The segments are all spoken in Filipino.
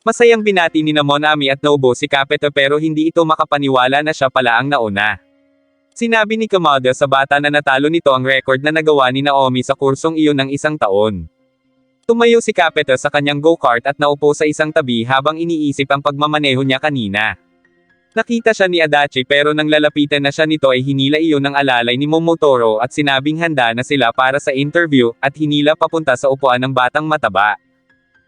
Masayang binati ni na Monami at Nobu si Capeta pero hindi ito makapaniwala na siya pala ang nauna. Sinabi ni Kamada sa bata na natalo nito ang record na nagawa ni Naomi sa kursong iyon ng isang taon. Tumayo si Capeta sa kanyang go-kart at naupo sa isang tabi habang iniisip ang pagmamaneho niya kanina. Nakita siya ni Adachi pero nang lalapitan na siya nito ay hinila iyon ng alalay ni Momotaro at sinabing handa na sila para sa interview, at hinila papunta sa upuan ng batang mataba.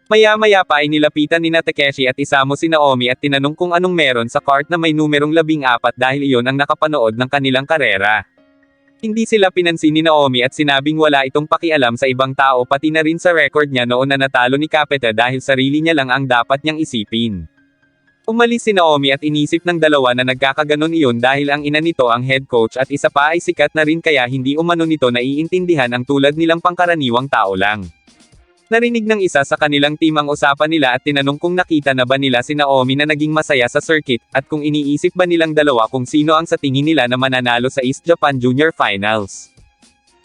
Maya-maya pa ay nilapitan ni Takeshi at Isamo si Naomi at tinanong kung anong meron sa kart na may numerong 14 dahil iyon ang nakapanood ng kanilang karera. Hindi sila pinansin ni Naomi at sinabing wala itong pakialam sa ibang tao pati na rin sa record niya noon na natalo ni Capeta dahil sarili niya lang ang dapat niyang isipin. Umalis si Naomi at inisip ng dalawa na nagkakaganon iyon dahil ang ina nito ang head coach at isa pa ay sikat na rin kaya hindi umano nito naiintindihan ang tulad nilang pangkaraniwang tao lang. Narinig ng isa sa kanilang team ang usapan nila at tinanong kung nakita na ba nila si Naomi na naging masaya sa circuit, at kung iniisip ba nilang dalawa kung sino ang sa tingin nila na mananalo sa East Japan Junior Finals.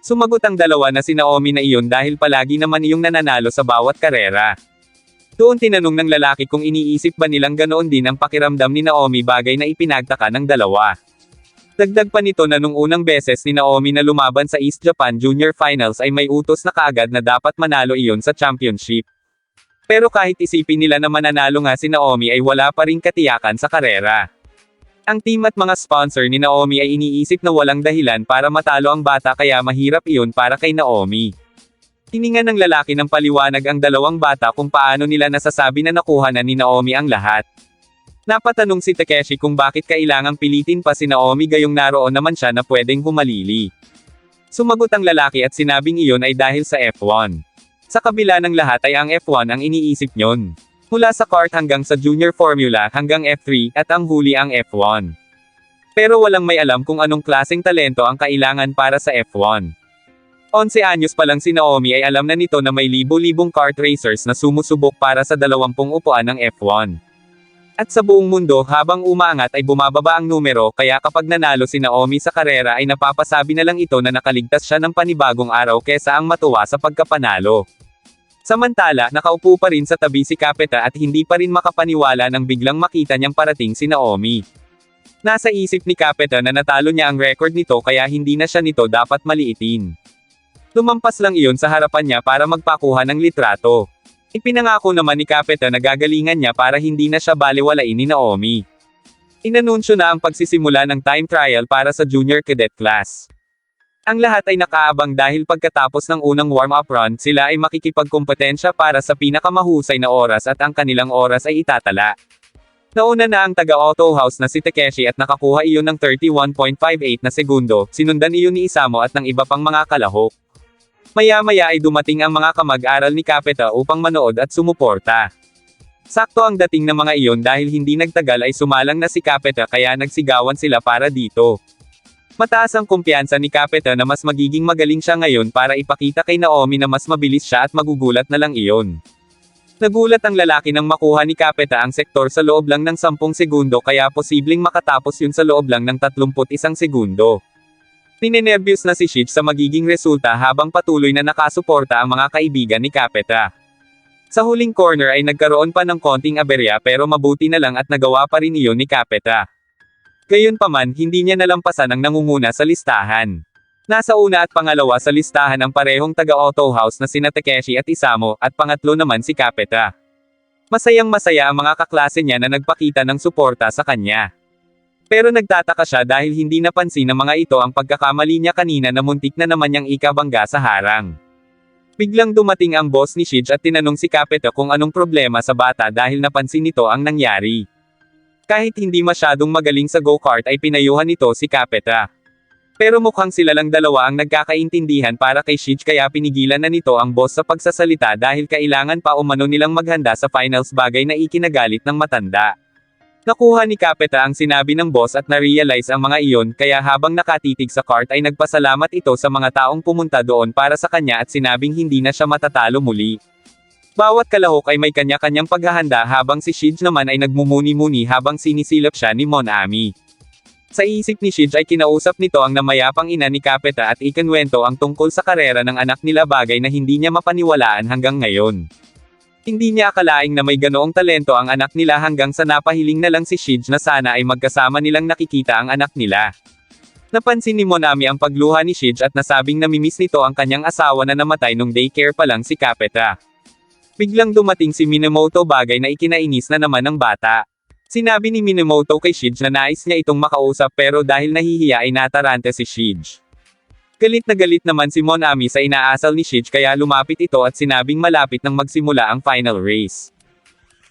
Sumagot ang dalawa na si Naomi na iyon dahil palagi naman iyong nananalo sa bawat karera. Doon tinanong ng lalaki kung iniisip ba nilang ganoon din ang pakiramdam ni Naomi, bagay na ipinagtaka ng dalawa. Dagdag pa nito na nung unang beses ni Naomi na lumaban sa East Japan Junior Finals ay may utos na kaagad na dapat manalo iyon sa championship. Pero kahit isipin nila na mananalo nga si Naomi ay wala pa ring katiyakan sa karera. Ang team at mga sponsor ni Naomi ay iniisip na walang dahilan para matalo ang bata kaya mahirap iyon para kay Naomi. Hininga ng lalaki ng paliwanag ang dalawang bata kung paano nila nasasabi na nakuha na ni Naomi ang lahat. Napatanong si Takeshi kung bakit kailangang pilitin pa si Naomi gayong naroon naman siya na pwedeng humalili. Sumagot ang lalaki at sinabing iyon ay dahil sa F1. Sa kabila ng lahat ay ang F1 ang iniisip nyon. Mula sa kart hanggang sa Junior Formula hanggang F3 at ang huli ang F1. Pero walang may alam kung anong klaseng talento ang kailangan para sa F1. 11 anyos pa lang si Naomi ay alam na nito na may libo-libong kart racers na sumusubok para sa 20 upuan ng F1. At sa buong mundo habang umaangat ay bumababa ang numero kaya kapag nanalo si Naomi sa karera ay napapasabi na lang ito na nakaligtas siya ng panibagong araw kesa ang matuwa sa pagkapanalo. Samantala, nakaupo pa rin sa tabi si Capeta at hindi pa rin makapaniwala nang biglang makita niyang parating si Naomi. Nasa isip ni Capeta na natalo niya ang record nito kaya hindi na siya nito dapat maliitin. Lumampas lang iyon sa harapan niya para magpakuha ng litrato. Ipinangako naman ni Capeta na gagalingan niya para hindi na siya balewalain ni Naomi. Inanunsyo na ang pagsisimula ng time trial para sa junior cadet class. Ang lahat ay nakaabang dahil pagkatapos ng unang warm-up run sila ay makikipagkompetensya para sa pinakamahusay na oras at ang kanilang oras ay itatala. Nauna na ang taga-Auto House na si Takeshi at nakakuha iyon ng 31.58 na segundo, sinundan iyon ni Isamo at ng iba pang mga kalahok. Maya-maya ay dumating ang mga kamag-aral ni Capeta upang manood at sumuporta. Sakto ang dating ng mga iyon dahil hindi nagtagal ay sumalang na si Capeta kaya nagsigawan sila para dito. Mataas ang kumpiyansa ni Capeta na mas magiging magaling siya ngayon para ipakita kay Naomi na mas mabilis siya at magugulat na lang iyon. Nagulat ang lalaki nang makuha ni Capeta ang sektor sa loob lang ng 10 segundo kaya posibleng makatapos yun sa loob lang ng 31 segundo. Ninenervyos na si Shich sa magiging resulta habang patuloy na nakasuporta ang mga kaibigan ni Capeta. Sa huling corner ay nagkaroon pa ng konting aberya pero mabuti na lang at nagawa pa rin iyon ni Capeta. Gayunpaman, hindi niya nalampasan ang nangunguna sa listahan. Nasa una at pangalawa sa listahan ang parehong taga-Auto House na sina Takeshi at Isamo, at pangatlo naman si Capeta. Masayang-masaya ang mga kaklase niya na nagpakita ng suporta sa kanya. Pero nagtataka siya dahil hindi napansin ng mga ito ang pagkakamali niya kanina na muntik na naman niyang ikabangga sa harang. Biglang dumating ang boss ni Shich at tinanong si Capeta kung anong problema sa bata dahil napansin nito ang nangyari. Kahit hindi masyadong magaling sa go-kart ay pinayuhan nito si Capeta. Pero mukhang sila lang dalawa ang nagkakaintindihan para kay Shich kaya pinigilan na nito ang boss sa pagsasalita dahil kailangan pa umano nilang maghanda sa finals, bagay na ikinagalit ng matanda. Nakuha ni Capeta ang sinabi ng boss at na-realize ang mga iyon kaya habang nakatitig sa kart ay nagpasalamat ito sa mga taong pumunta doon para sa kanya at sinabing hindi na siya matatalo muli. Bawat kalahok ay may kanya-kanyang paghahanda habang si Shij naman ay nagmumuni-muni habang sinisilap siya ni Monami. Sa isip ni Shij ay kinausap nito ang namayapang ina ni Capeta at ikinwento ang tungkol sa karera ng anak nila, bagay na hindi niya mapaniwalaan hanggang ngayon. Hindi niya akalaing na may ganoong talento ang anak nila hanggang sa napahiling na lang si Shige na sana ay magkasama nilang nakikita ang anak nila. Napansin ni Monami ang pagluha ni Shige at nasabing namimiss nito ang kanyang asawa na namatay nung daycare pa lang si Capeta. Biglang dumating si Minamoto, bagay na ikinainis na naman ng bata. Sinabi ni Minamoto kay Shige na nais niya itong makausap pero dahil nahihiya ay natarante si Shige. Galit na galit naman si Monami sa inaasal ni Shige kaya lumapit ito at sinabing malapit nang magsimula ang final race.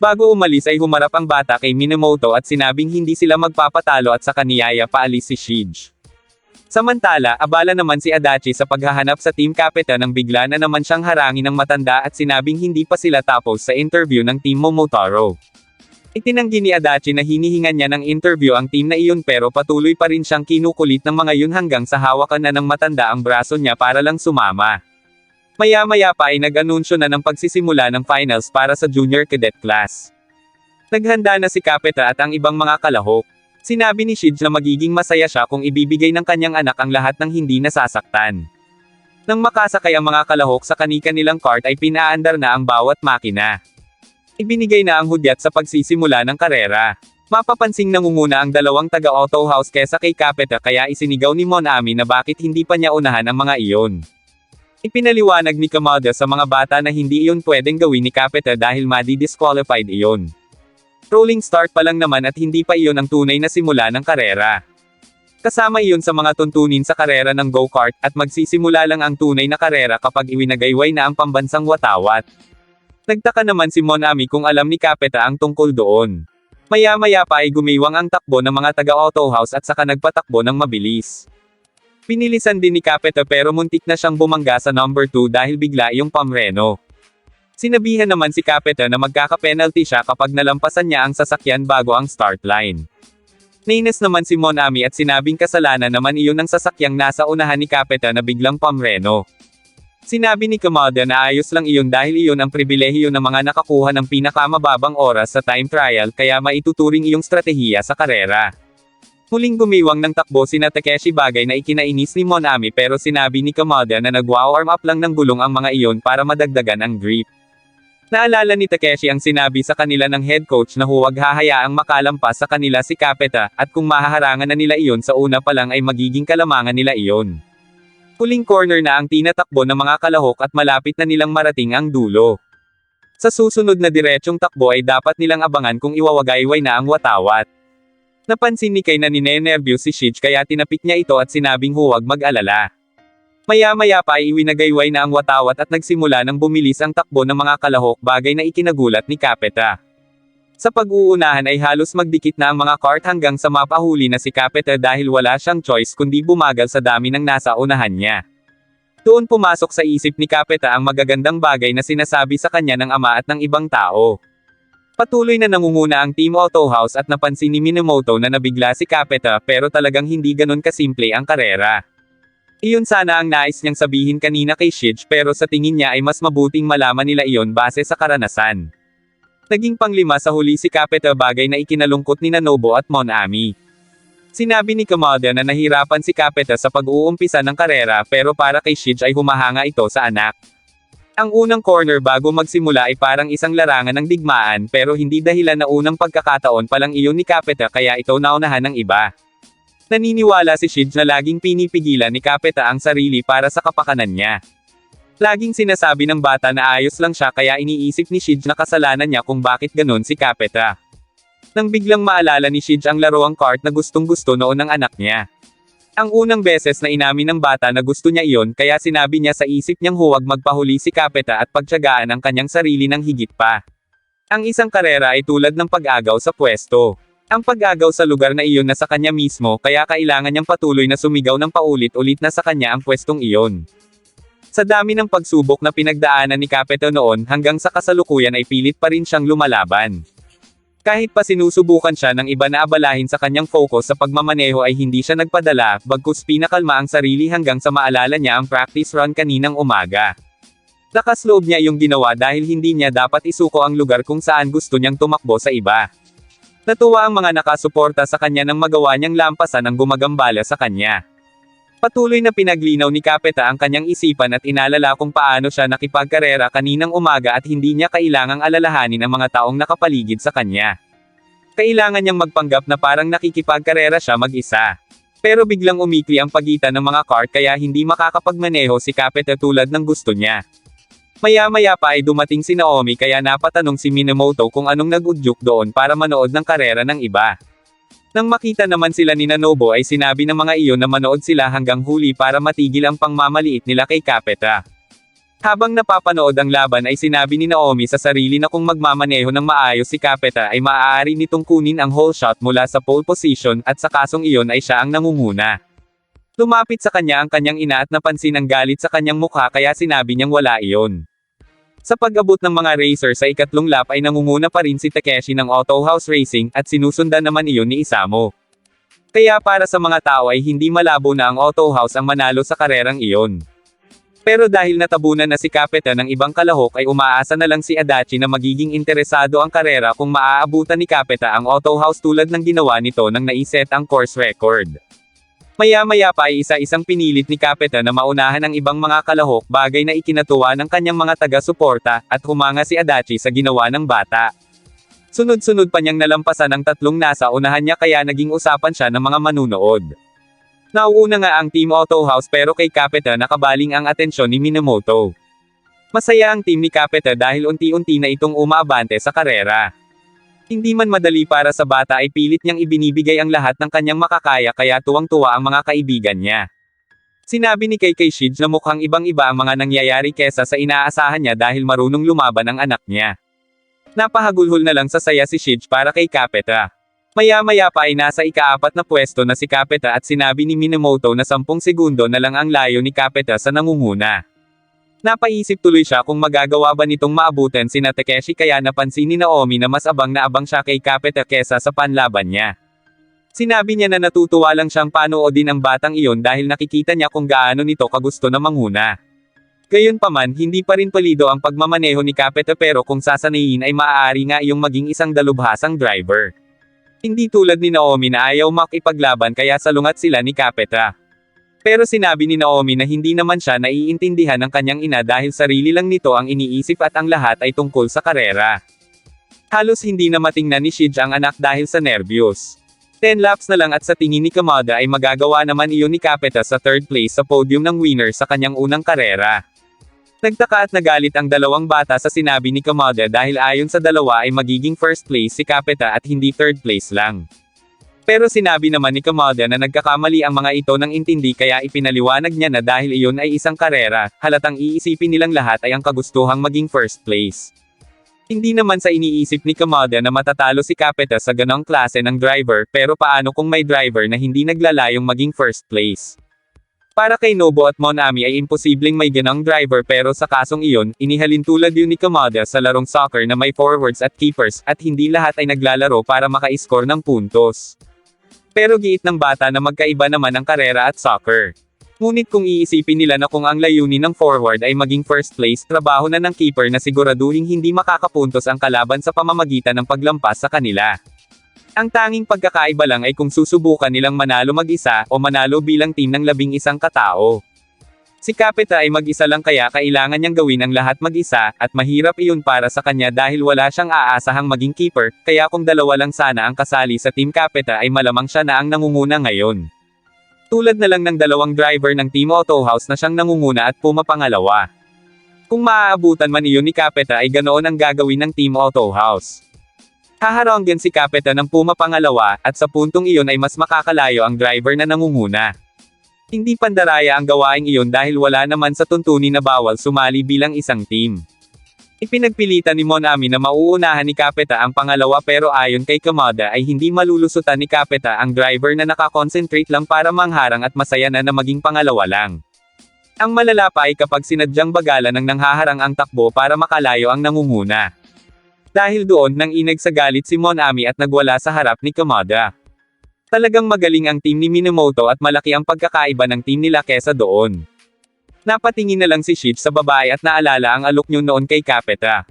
Bago umalis ay humarap ang bata kay Minamoto at sinabing hindi sila magpapatalo at sa kaniyaya paalis si Shige. Samantala, abala naman si Adachi sa paghahanap sa Team Capeta nang bigla na naman siyang harangin ng matanda at sinabing hindi pa sila tapos sa interview ng Team Momotaro. Itinanggi ni Adachi na hinihingan niya ng interview ang team na iyon pero patuloy pa rin siyang kinukulit ng mga yun hanggang sa hawakan na ng matanda ang braso niya para lang sumama. Maya-maya pa ay nag-anunsyo na ng pagsisimula ng finals para sa junior cadet class. Naghanda na si Capeta at ang ibang mga kalahok. Sinabi ni Shige na magiging masaya siya kung ibibigay ng kanyang anak ang lahat ng hindi nasasaktan. Nang makasakay ang mga kalahok sa kani-kanilang kart ay pinaandar na ang bawat makina. Ibinigay na ang hudyat sa pagsisimula ng karera. Mapapansing nangunguna ang dalawang taga-auto house kesa kay Capeta kaya isinigaw ni Monami na bakit hindi pa niya unahan ang mga iyon. Ipinaliwanag ni Kamada sa mga bata na hindi iyon pwedeng gawin ni Capeta dahil madi-disqualified iyon. Rolling start pa lang naman at hindi pa iyon ang tunay na simula ng karera. Kasama iyon sa mga tuntunin sa karera ng go-kart at magsisimula lang ang tunay na karera kapag iwinagayway na ang pambansang watawat. Nagtaka naman si Monami kung alam ni Capeta ang tungkol doon. Maya-maya pa ay gumiwang ang takbo ng mga taga-auto house at saka nagpatakbo ng mabilis. Pinilisan din ni Capeta pero muntik na siyang bumangga sa number 2 dahil bigla iyong pamreno. Sinabihan naman si Capeta na magkaka-penalty siya kapag nalampasan niya ang sasakyan bago ang start line. Nainis naman si Monami at sinabing kasalanan naman iyon ng sasakyang nasa unahan ni Capeta na biglang pamreno. Sinabi ni Kamada na ayos lang iyon dahil iyon ang pribilehiyo ng mga nakakuha ng pinakamababang oras sa time trial kaya maituturing iyong stratehiya sa karera. Muling gumiwang ng takbo sina Takeshi, bagay na ikinainis ni Monami pero sinabi ni Kamada na nag-warm up lang ng gulong ang mga iyon para madagdagan ang grip. Naalala ni Takeshi ang sinabi sa kanila ng head coach na huwag hahayaang makalampas sa kanila si Capeta at kung mahaharangan na nila iyon sa una pa lang ay magiging kalamangan nila iyon. Huling corner na ang tinatakbo ng mga kalahok at malapit na nilang marating ang dulo. Sa susunod na diretsong takbo ay dapat nilang abangan kung iwawagayway na ang watawat. Napansin ni Kay na ninenervyos si Shige kaya tinapik niya ito at sinabing huwag mag-alala. Maya-maya pa ay iwinagayway na ang watawat at nagsimula ng bumilis ang takbo ng mga kalahok, bagay na ikinagulat ni Capeta. Sa pag-uunahan ay halos magdikit na ang mga kart hanggang sa mapahuli na si Capeta dahil wala siyang choice kundi bumagal sa dami ng nasa unahan niya. Doon pumasok sa isip ni Capeta ang magagandang bagay na sinasabi sa kanya ng ama at ng ibang tao. Patuloy na nangunguna ang Team Auto House at napansin ni Minamoto na nabigla si Capeta pero talagang hindi ganon kasimple ang karera. Iyon sana ang nais niyang sabihin kanina kay Shige pero sa tingin niya ay mas mabuting malaman nila iyon base sa karanasan. Naging panglima sa huli si Capeta, bagay na ikinalungkot ni Nobu at Monami. Sinabi ni Kamada na nahirapan si Capeta sa pag-uumpisa ng karera pero para kay Shige ay humahanga ito sa anak. Ang unang corner bago magsimula ay parang isang larangan ng digmaan pero hindi dahilan na unang pagkakataon pa lang iyon ni Capeta kaya ito naunahan ng iba. Naniniwala si Shige na laging pinipigilan ni Capeta ang sarili para sa kapakanan niya. Laging sinasabi ng bata na ayos lang siya kaya iniisip ni Shige na kasalanan niya kung bakit ganun si Capeta. Nang biglang maalala ni Shige ang laruang kart na gustong-gusto noon ng anak niya. Ang unang beses na inamin ng bata na gusto niya iyon kaya sinabi niya sa isip niyang huwag magpahuli si Capeta at pagtiyagaan ang kanyang sarili ng higit pa. Ang isang karera ay tulad ng pag-agaw sa pwesto. Ang pag-agaw sa lugar na iyon na sa kanya mismo kaya kailangan niyang patuloy na sumigaw ng paulit-ulit na sa kanya ang pwestong iyon. Sa dami ng pagsubok na pinagdaanan ni Capeta noon hanggang sa kasalukuyan ay pilit pa rin siyang lumalaban. Kahit pa sinusubukan siya ng iba na abalahin sa kanyang focus sa pagmamaneho ay hindi siya nagpadala, bagkus pinakalma ang sarili hanggang sa maalala niya ang practice run kaninang umaga. Lakas loob niya yung ginawa dahil hindi niya dapat isuko ang lugar kung saan gusto niyang tumakbo sa iba. Natuwa ang mga nakasuporta sa kanya nang magawa niyang lampasan ang gumagambala sa kanya. Patuloy na pinaglinaw ni Capeta ang kanyang isipan at inalala kung paano siya nakipagkarera kaninang umaga at hindi niya kailangang alalahanin ang mga taong nakapaligid sa kanya. Kailangan niyang magpanggap na parang nakikipagkarera siya mag-isa. Pero biglang umikli ang pagitan ng mga kart kaya hindi makakapagmaneho si Capeta tulad ng gusto niya. Maya-maya pa ay dumating si Naomi kaya napatanong si Minamoto kung anong nag-udyok doon para manood ng karera ng iba. Nang makita naman sila ni Nobo ay sinabi ng mga iyon na manood sila hanggang huli para matigil ang pangmamaliit nila kay Capeta. Habang napapanood ang laban ay sinabi ni Naomi sa sarili na kung magmamaneho ng maayos si Capeta ay maaari nitong kunin ang whole shot mula sa pole position at sa kasong iyon ay siya ang nangunguna. Lumapit sa kanya ang kanyang ina at napansin ang galit sa kanyang mukha kaya sinabi niyang wala iyon. Sa pag-abot ng mga racer sa ikatlong lap ay nangunguna pa rin si Takeshi ng Auto House Racing at sinusundan naman iyon ni Isamo. Kaya para sa mga tao ay hindi malabo na ang Auto House ang manalo sa karerang iyon. Pero dahil natabunan na si Capeta ng ibang kalahok ay umaasa na lang si Adachi na magiging interesado ang karera kung maaabutan ni Capeta ang Auto House tulad ng ginawa nito nang naiset ang course record. Maya-maya pa ay isa-isang pinilit ni Capeta na maunahan ang ibang mga kalahok bagay na ikinatuwa ng kanyang mga taga-suporta, at humanga si Adachi sa ginawa ng bata. Sunod-sunod pa niyang nalampasan ang tatlong nasa unahan niya kaya naging usapan siya ng mga manunood. Nauuna nga ang Team Auto House pero kay Capeta nakabaling ang atensyon ni Minamoto. Masaya ang team ni Capeta dahil unti-unti na itong umaabante sa karera. Hindi man madali para sa bata ay pilit niyang ibinibigay ang lahat ng kanyang makakaya kaya tuwang-tuwa ang mga kaibigan niya. Sinabi ni kay Shige na mukhang ibang-iba ang mga nangyayari kesa sa inaasahan niya dahil marunong lumaban ang anak niya. Napahagulhol na lang sa saya si Shige para kay Capeta. Maya-maya pa ay nasa ika-4 na pwesto na si Capeta at sinabi ni Minamoto na 10 segundo na lang ang layo ni Capeta sa nangunguna. Napaisip tuloy siya kung magagawa ba nitong maabutan sina Takeshi kaya napansin ni Naomi na mas abang na abang siya kay Capeta kesa sa panlaban niya. Sinabi niya na natutuwa lang siyang panoodin ang batang iyon dahil nakikita niya kung gaano nito kagusto na manguna. Gayunpaman hindi pa rin palido ang pagmamaneho ni Capeta pero kung sasanayin ay maaari nga iyong maging isang dalubhasang driver. Hindi tulad ni Naomi na ayaw makipaglaban kaya salungat sila ni Capeta. Pero sinabi ni Naomi na hindi naman siya naiintindihan ng kanyang ina dahil sarili lang nito ang iniisip at ang lahat ay tungkol sa karera. Halos hindi na matingnan ni Shige ang anak dahil sa nervyos. 10 laps na lang at sa tingin ni Kamada ay magagawa naman iyon ni Capeta sa 3rd place sa podium ng winner sa kanyang unang karera. Nagtaka at nagalit ang dalawang bata sa sinabi ni Kamada dahil ayon sa dalawa ay magiging 1st place si Capeta at hindi 3rd place lang. Pero sinabi naman ni Kamada na nagkakamali ang mga ito ng intindi kaya ipinaliwanag niya na dahil iyon ay isang karera, halatang iisipin nilang lahat ay ang kagustuhang maging 1st place. Hindi naman sa iniisip ni Kamada na matatalo si Capeta sa ganong klase ng driver pero paano kung may driver na hindi naglalayong maging 1st place. Para kay Nobo at Monami ay imposibleng may ganong driver pero sa kasong iyon, inihalin tulad yun ni Kamada sa larong soccer na may forwards at keepers at hindi lahat ay naglalaro para maka-score ng puntos. Pero giit ng bata na magkaiba naman ang karera at soccer. Ngunit kung iisipin nila na kung ang layunin ng forward ay maging 1st place, trabaho na ng keeper na siguraduhin hindi makakapuntos ang kalaban sa pamamagitan ng paglampas sa kanila. Ang tanging pagkakaiba lang ay kung susubukan nilang manalo mag-isa o manalo bilang team ng 11 katao. Si Capeta ay mag-isa lang kaya kailangan niyang gawin ang lahat mag-isa, at mahirap iyon para sa kanya dahil wala siyang aasahang maging keeper, kaya kung dalawa lang sana ang kasali sa Team Capeta ay malamang siya na ang nangunguna ngayon. Tulad na lang ng dalawang driver ng Team Auto House na siyang nangunguna at pumapangalawa. Kung maaabutan man iyon ni Capeta ay ganoon ang gagawin ng Team Auto House. Haharanggan si Capeta ng pumapangalawa, at sa puntong iyon ay mas makakalayo ang driver na nangunguna. Hindi pandaraya ang gawaing iyon dahil wala naman sa tuntunin na bawal sumali bilang isang team. Ipinagpilitan ni Monami na mauunahan ni Capeta ang pangalawa pero ayon kay Kamada ay hindi malulusutan ni Capeta ang driver na nakakonsentrate lang para mangharang at masaya na maging pangalawa lang. Ang malala pa ay kapag sinadyang bagalan ng nanghaharang ang takbo para makalayo ang nangunguna. Dahil doon nang inag sa galit si Monami at nagwala sa harap ni Kamada. Talagang magaling ang team ni Minamoto at malaki ang pagkakaiba ng team nila kesa doon. Napatingin na lang si Shige sa babae at naalala ang alok niyo noon kay Capeta.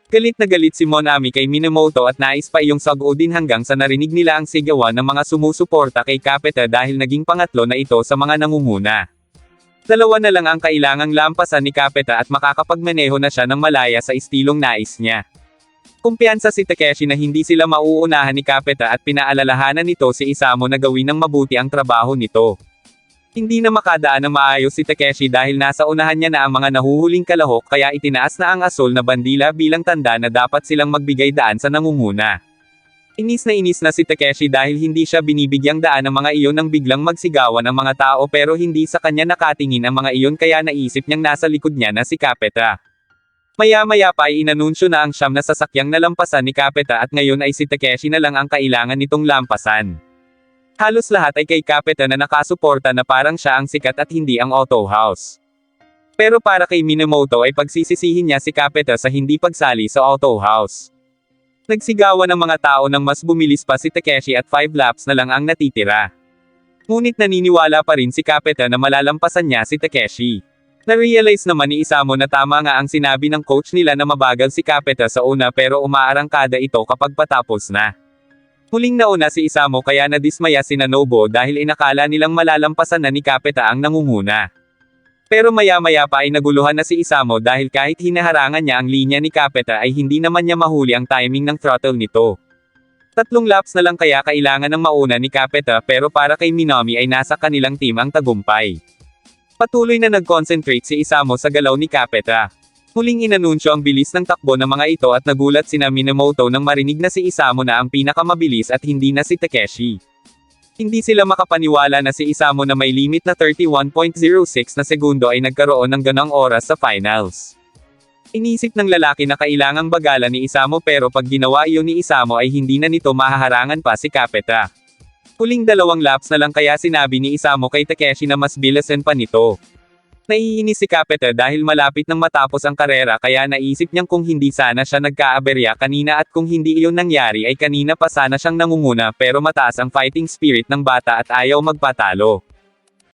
Galit na galit si Monami kay Minamoto at nais pa iyong sagutin hanggang sa narinig nila ang sigawan ng mga sumusuporta kay Capeta dahil naging pangatlo na ito sa mga nangunguna. Dalawa na lang ang kailangang lampasan ni Capeta at makakapagmaneho na siya ng malaya sa estilong nais niya. Kumpiyansa si Takeshi na hindi sila mauunahan ni Capeta at pinaalalahanan nito si Isamo na gawin ng mabuti ang trabaho nito. Hindi na makadaan ng maayos si Takeshi dahil nasa unahan niya na ang mga nahuhuling kalahok kaya itinaas na ang asol na bandila bilang tanda na dapat silang magbigay daan sa nangunguna. Inis na si Takeshi dahil hindi siya binibigyang daan ng mga iyon nang biglang magsigawan ang mga tao pero hindi sa kanya nakatingin ang mga iyon kaya naisip niyang nasa likod niya na si Capeta. Maya-maya pa ay inanunsyo na ang siyam na sasakyang nalampasan ni Capeta at ngayon ay si Takeshi na lang ang kailangan nitong lampasan. Halos lahat ay kay Capeta na nakasuporta na parang siya ang sikat at hindi ang Auto House. Pero para kay Minamoto ay pagsisisihin niya si Capeta sa hindi pagsali sa Auto House. Nagsigawan ng mga tao nang mas bumilis pa si Takeshi at 5 laps na lang ang natitira. Ngunit naniniwala pa rin si Capeta na malalampasan niya si Takeshi. Na-realize naman ni Isamo na tama nga ang sinabi ng coach nila na mabagal si Capeta sa una pero umaarangkada ito kapag patapos na. Huling nauna si Isamo kaya nadismaya si Nobo dahil inakala nilang malalampasan na ni Capeta ang nangunguna. Pero maya-maya pa ay naguluhan na si Isamo dahil kahit hinaharangan niya ang linya ni Capeta ay hindi naman niya mahuli ang timing ng throttle nito. 3 laps na lang kaya kailangan ng mauna ni Capeta pero para kay Minami ay nasa kanilang team ang tagumpay. Patuloy na nag-concentrate si Isamo sa galaw ni Capeta. Muling inanunsyo ang bilis ng takbo ng mga ito at nagulat sina Minamoto nang marinig na si Isamo na ang pinakamabilis at hindi na si Takeshi. Hindi sila makapaniwala na si Isamo na may limit na 31.06 na segundo ay nagkaroon ng ganong oras sa finals. Inisip ng lalaki na kailangang bagalan ni Isamo pero pag ginawa iyon ni Isamo ay hindi na nito mahaharangan pa si Capeta. Huling 2 laps na lang kaya sinabi ni Isamo kay Takeshi na mas bilasan pa nito. Naiinis si Capeta dahil malapit nang matapos ang karera kaya naisip niyang kung hindi sana siya nagkaaberya kanina at kung hindi iyon nangyari ay kanina pa sana siyang nangunguna pero mataas ang fighting spirit ng bata at ayaw magpatalo.